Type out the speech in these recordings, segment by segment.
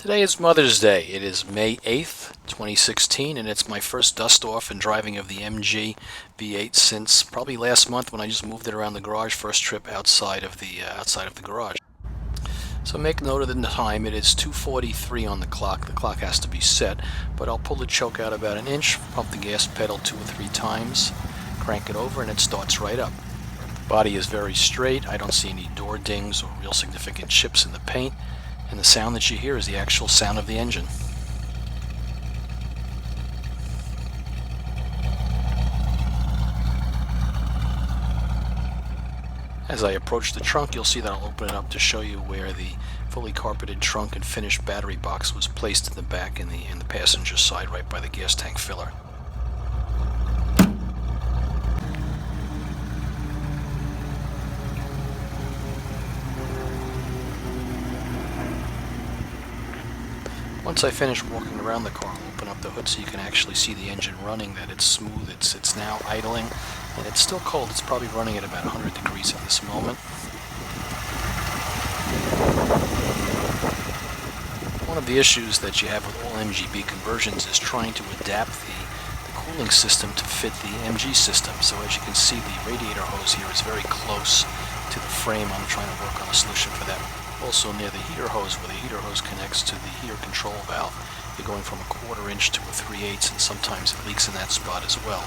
Today is Mother's Day. It is May 8th, 2016, and it's my first dust-off and driving of the MG V8 since probably last month when I just moved it around the garage. First trip outside of the garage. So make note of the time. It is 2:43 on the clock. The clock has to be set, but I'll pull the choke out about an inch, pump the gas pedal 2 or 3 times, crank it over, and it starts right up. The body is very straight. I don't see any door dings or real significant chips in the paint. And the sound that you hear is the actual sound of the engine. As I approach the trunk, you'll see that I'll open it up to show you where the fully carpeted trunk and finished battery box was placed in the back in the passenger side, right by the gas tank filler. Once I finish walking around the car, I'll open up the hood so you can actually see the engine running, that it's smooth, it's now idling, and it's still cold. It's probably running at about 100 degrees at this moment. One of the issues that you have with all MGB conversions is trying to adapt the cooling system to fit the MG system. So as you can see, the radiator hose here is very close to the frame. I'm trying to work on a solution for that. Also near the heater hose, where the heater hose connects to the heater control valve, you're going from a 1/4 inch to a 3/8, and sometimes it leaks in that spot as well.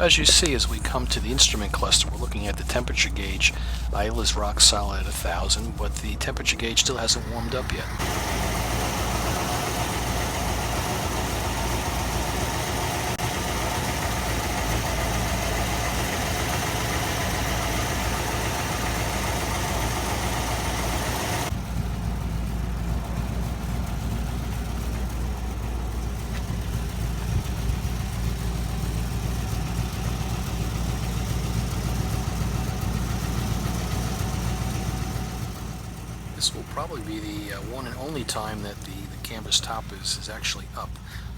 As you see, as we come to the instrument cluster, we're looking at the temperature gauge. Idle is rock solid at 1,000, but the temperature gauge still hasn't warmed up yet. This will probably be the one and only time that the canvas top is actually up.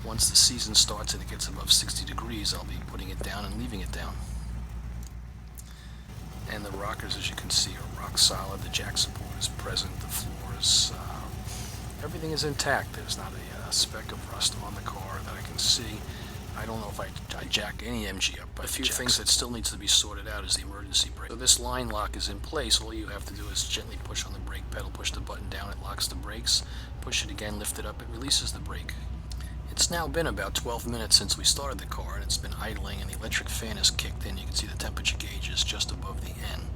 Once the season starts and it gets above 60 degrees, I'll be putting it down and leaving it down. And the rockers, as you can see, are rock solid. The jack support is present. The floors, everything is intact. There's not a speck of rust on the car that I can see. I don't know if I jack any MG up, but a few things that still needs to be sorted out is the emergency brake. So this line lock is in place. All you have to do is gently push on the brake pedal, push the button down, it locks the brakes. Push it again, lift it up, it releases the brake. It's now been about 12 minutes since we started the car, and it's been idling, and the electric fan is kicked in. You can see the temperature gauge is just above the N.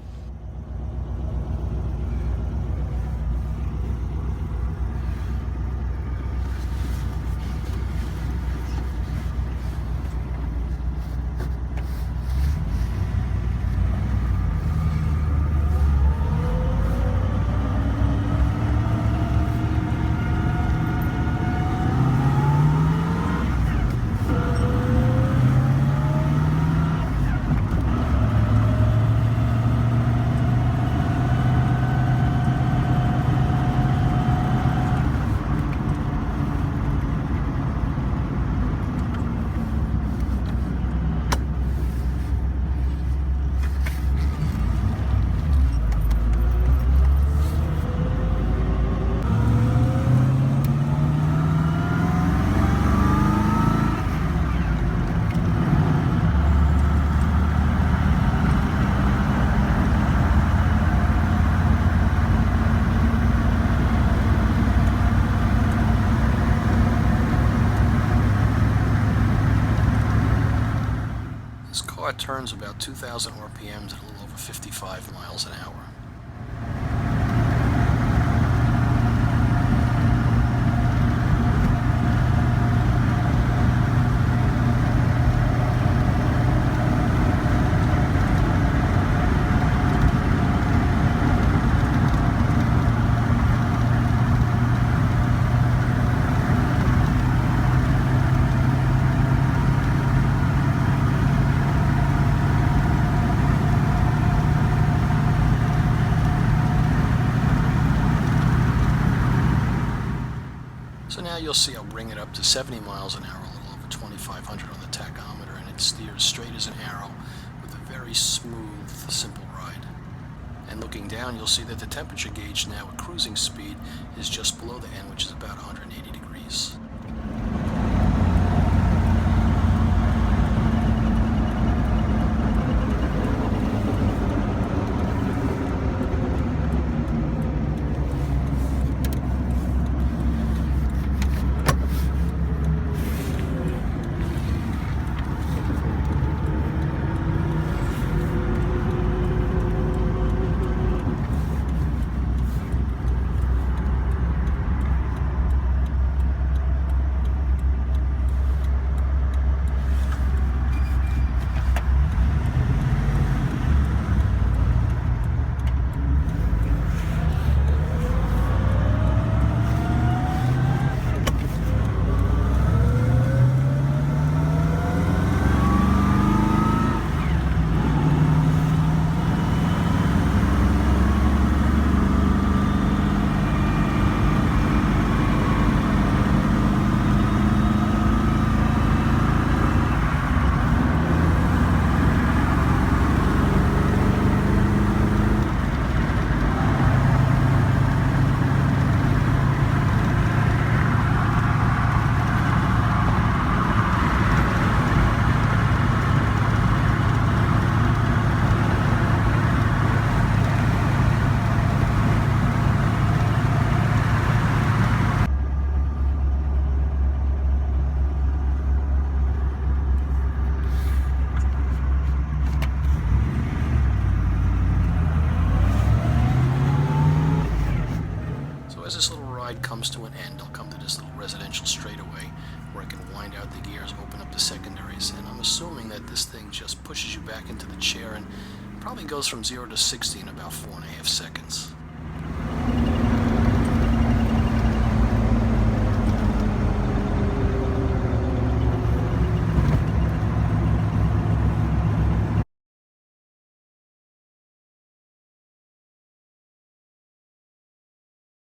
Car turns about 2,000 RPMs at a little over 55 miles an hour. So now you'll see I'll bring it up to 70 miles an hour, a little over 2,500 on the tachometer, and it steers straight as an arrow with a very smooth, simple ride. And looking down, you'll see that the temperature gauge now at cruising speed is just below the end, which is about 180 degrees. As this little ride comes to an end, I'll come to this little residential straightaway where I can wind out the gears, open up the secondaries, and I'm assuming that this thing just pushes you back into the chair and probably goes from 0 to 60 in about 4.5 seconds.